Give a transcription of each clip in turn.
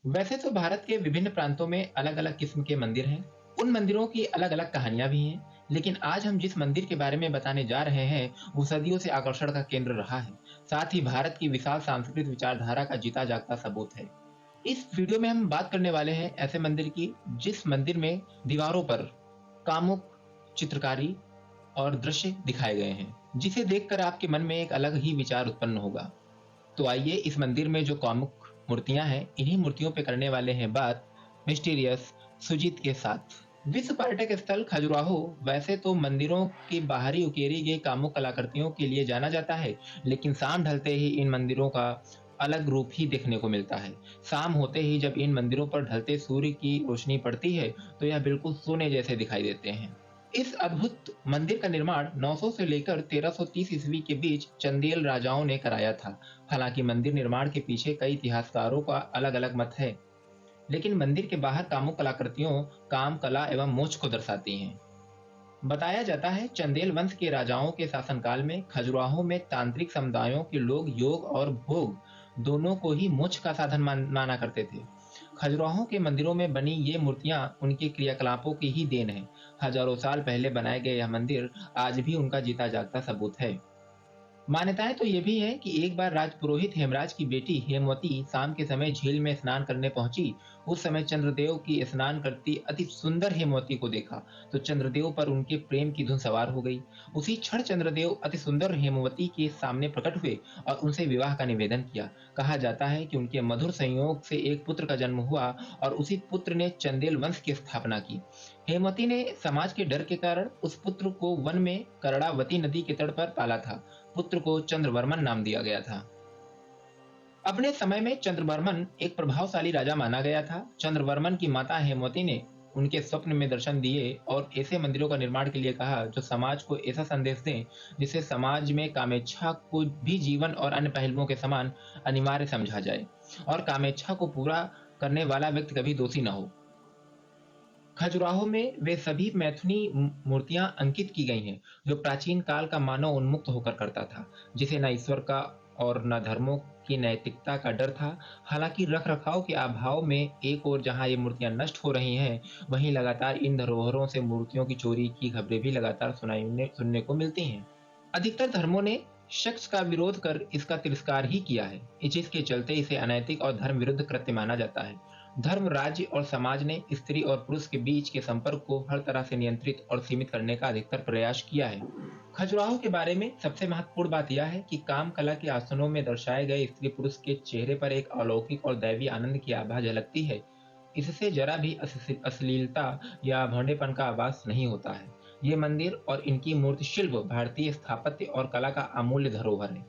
वैसे तो भारत के विभिन्न प्रांतों में अलग-अलग किस्म के मंदिर हैं। उन मंदिरों की अलग-अलग कहानियाँ भी हैं। लेकिन आज हम जिस मंदिर के बारे में बताने जा रहे हैं, वो सदियों से आकर्षण का केंद्र रहा है। साथ ही भारत की विशाल सांस्कृतिक विचारधारा का जीता-जागता सबूत है। इस वीडियो में हम बात करने वाले हैं ऐसे मंदिर की, जिस मंदिर में दीवारों पर कामुक चित्रकारी और दृश्य दिखाए गए हैं, जिसे देखकर आपके मन में एक अलग ही विचार उत्पन्न होगा। तो आइए इस मंदिर में जो कामुक मूर्तियां हैं, इन्हीं मूर्तियों पे करने वाले हैं बात मिस्टीरियस सुजीत के साथ। विश्व पर्यटक स्थल खजुराहो वैसे तो मंदिरों की बाहरी उकेरी गई कामुक कलाकृतियों के लिए जाना जाता है, लेकिन शाम ढलते ही इन मंदिरों का अलग रूप ही देखने को मिलता है। शाम होते ही जब इन मंदिरों पर ढलते सूर्य की रोशनी पड़ती है, तो यह बिल्कुल सोने जैसे दिखाई देते हैं। इस अद्भुत मंदिर का निर्माण 900 से लेकर 1330 ईस्वी के बीच चंदेल राजाओं ने कराया था। हालांकि मंदिर निर्माण के पीछे कई इतिहासकारों का अलग-अलग मत है, लेकिन मंदिर के बाहर कामुक कलाकृतियों काम, कला एवं मोक्ष को दर्शाती हैं। बताया जाता है चंदेल वंश के राजाओं के शासनकाल में खजुराहो में तांत्रिक समुदायों के लोग योग और भोग दोनों को ही मोक्ष का साधन माना करते थे। खजुराहो के मंदिरों में बनी ये मूर्तियां उनके क्रियाकलापों की ही देन है। हजारों साल पहले बनाए गए यह मंदिर आज भी उनका जीता जागता सबूत है। मान्यताएं तो ये भी है कि एक बार राजपुरोहित हेमराज की बेटी हेमवती शाम के समय झील में स्नान करने पहुंची। उस समय चंद्रदेव की स्नान करती अति सुंदर हेमवती को देखा, तो चंद्रदेव पर उनके प्रेम की धुन सवार हो गई। उसी क्षण चंद्रदेव अति सुंदर हेमवती के सामने प्रकट हुए और उनसे विवाह का निवेदन किया। कहा जाता है कि उनके मधुर संयोग से एक पुत्र का जन्म हुआ और उसी पुत्र ने चंदेल वंश की स्थापना की। हेमवती ने समाज के डर के कारण उस पुत्र को वन में करड़ावती नदी के तट पर पाला था। पुत्र को चंद्रवर्मन नाम दिया गया था। अपने समय में चंद्रवर्मन एक प्रभावशाली राजा माना गया था। चंद्रवर्मन की माता हेमवती ने उनके स्वप्न में दर्शन दिए और ऐसे मंदिरों का निर्माण के लिए कहा जो समाज को ऐसा संदेश दें जिससे समाज में कामेच्छा को भी जीवन और अन्य पहलुओं के समान अनिवार्य समझा जाए और कामेच्छा को पूरा करने वाला व्यक्ति कभी दोषी न हो। खजुराहो में वे सभी मैथुनी मूर्तियां अंकित की गई हैं जो प्राचीन काल का मानव उन्मुक्त होकर करता था, जिसे न ईश्वर का और न धर्मों की नैतिकता का डर था। हालांकि रख रखाव के अभाव में एक ओर जहां ये मूर्तियां नष्ट हो रही हैं, वहीं लगातार इन धरोहरों से मूर्तियों की चोरी की खबरें भी लगातार सुनने को मिलती हैं। अधिकतर धर्मों ने शख्स का विरोध कर इसका तिरस्कार ही किया है, जिसके चलते इसे अनैतिक और धर्म विरुद्ध कृत्य माना जाता है। धर्म, राज्य और समाज ने स्त्री और पुरुष के बीच के संपर्क को हर तरह से नियंत्रित और सीमित करने का अधिकतर प्रयास किया है। खजुराहो के बारे में सबसे महत्वपूर्ण बात यह है कि काम कला के आसनों में दर्शाए गए स्त्री पुरुष के चेहरे पर एक अलौकिक और दैवी आनंद की आभा झलकती है। इससे जरा भी अश्लीलता या भोंडेपन का आभास नहीं होता है। ये मंदिर और इनकी मूर्ति शिल्प भारतीय स्थापत्य और कला का अमूल्य धरोहर है।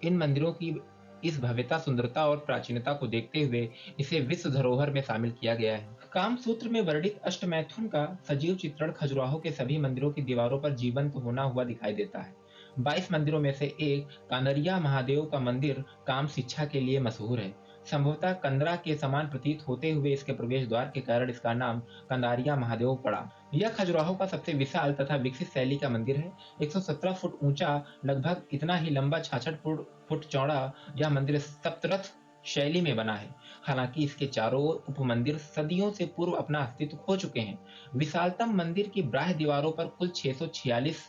इन मंदिरों की इस भव्यता, सुंदरता और प्राचीनता को देखते हुए इसे विश्व धरोहर में शामिल किया गया है। कामसूत्र में वर्णित अष्टमैथुन का सजीव चित्रण खजुराहो के सभी मंदिरों की दीवारों पर जीवंत होना हुआ दिखाई देता है। 22 मंदिरों में से एक कानरिया महादेव का मंदिर काम शिक्षा के लिए मशहूर है। संभवतः कंदरा के समान प्रतीत होते हुए इसके प्रवेश द्वार के कारण इसका नाम कंदारिया महादेव पड़ा। यह खजुराहो का सबसे विशाल तथा विकसित शैली का मंदिर है। 117 फुट ऊंचा, लगभग इतना ही लंबा, 66 फुट चौड़ा यह मंदिर सप्तरथ शैली में बना है। हालांकि इसके चारों ओर उपमंदिर सदियों से पूर्व अपना अस्तित्व खो चुके हैं। विशालतम मंदिर की बाह्य दीवारों पर कुल 646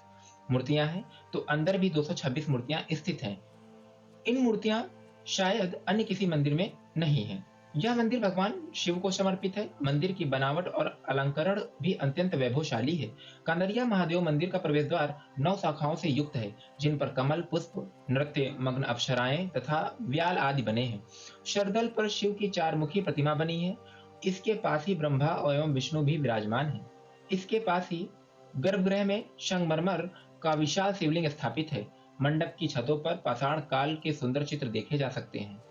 मूर्तियां हैं, तो अंदर भी 226 मूर्तियां स्थित हैं। इन मूर्तियां शायद अन्य किसी मंदिर में नहीं है। यह मंदिर भगवान शिव को समर्पित है। मंदिर की बनावट और अलंकरण भी अत्यंत वैभवशाली है। कांदरिया महादेव मंदिर का प्रवेश द्वार 9 शाखाओं से युक्त है, जिन पर कमल, पुष्प, नृत्य मग्न अप्सराएं तथा व्याल आदि बने हैं। शरदल पर शिव की 4 मुखी प्रतिमा बनी है। इसके पास ही ब्रह्मा एवं विष्णु भी विराजमान है। इसके पास ही गर्भगृह में संगमरमर का विशाल शिवलिंग स्थापित है। मंडप की छतों पर पाषाण काल के सुंदर चित्र देखे जा सकते हैं।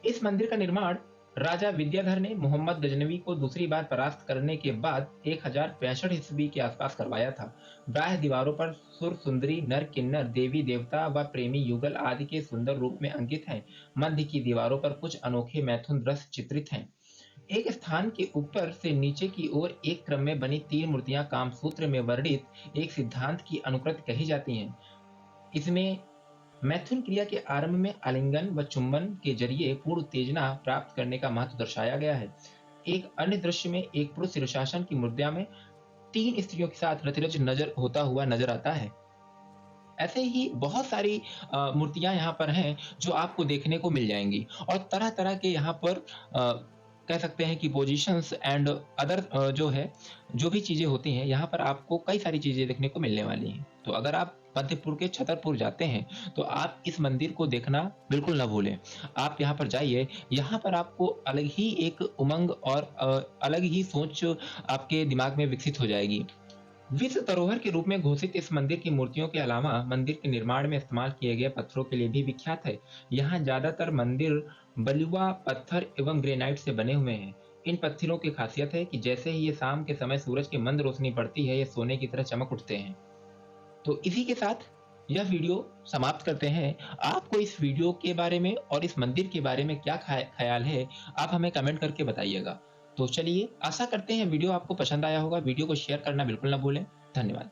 इस मंदिर का निर्माण राजा विद्याधर ने मोहम्मद गजनवी को दूसरी बार परास्त करने के बाद 1065 ईस्वी के आसपास करवाया था। बाह्य दीवारों पर सुर सुंदरी, नर किन्नर, देवी देवता व प्रेमी युगल आदि के सुंदर रूप में अंकित हैं। मध्य की दीवारों पर कुछ अनोखे मैथुन दृश्य चित्रित हैं। एक स्थान के ऊपर से नीचे की ओर एक क्रम में बनी 3 मूर्तियां कामसूत्र में वर्णित एक सिद्धांत की अनुकृति कही जाती हैं। इसमें मैथुन क्रिया के आरंभ में आलिंगन व चुंबन के जरिए पूर्ण उत्तेजना प्राप्त करने का महत्व दर्शाया गया है। एक अन्य दृश्य में एक पुरुष शीर्षासन की मुद्रा में 3 स्त्रियों के साथ रतिरज नजर होता हुआ नजर आता है। ऐसे ही बहुत सारी मूर्तियाँ यहाँ पर हैं जो आपको देखने को मिल जाएँगी और तरह-तरह के यहाँ पर कह सकते हैं कि पोज़ीशंस एंड अदर जो है, जो भी चीज़ें होती हैं, यहाँ पर आपको कई सारी चीज़ें देखने को मिलने वाली हैं। तो अगर आप मध्यपुर के छतरपुर जाते हैं, तो आप इस मंदिर को देखना बिल्कुल ना भूलें। आप यहाँ पर जाइए, यहाँ पर आपको अलग ही एक उमंग और अलग ही सोच आपके दिमाग में विकसित हो जाएगी। विश्व धरोहर के रूप में घोषित इस मंदिर की मूर्तियों के अलावा मंदिर के निर्माण में इस्तेमाल किए गए पत्थरों के लिए भी विख्यात है। यहाँ ज्यादातर मंदिर बलुआ पत्थर एवं ग्रेनाइट से बने हुए हैं। इन पत्थरों की खासियत है कि जैसे ही ये शाम के समय सूरज की मंद रोशनी पड़ती है, ये सोने की तरह चमक उठते हैं। तो इसी के साथ यह वीडियो समाप्त करते हैं। आपको इस वीडियो के बारे में और इस मंदिर के बारे में क्या ख्याल है, आप हमें कमेंट करके बताइएगा। तो चलिए, आशा करते हैं वीडियो आपको पसंद आया होगा। वीडियो को शेयर करना बिल्कुल ना भूलें। धन्यवाद।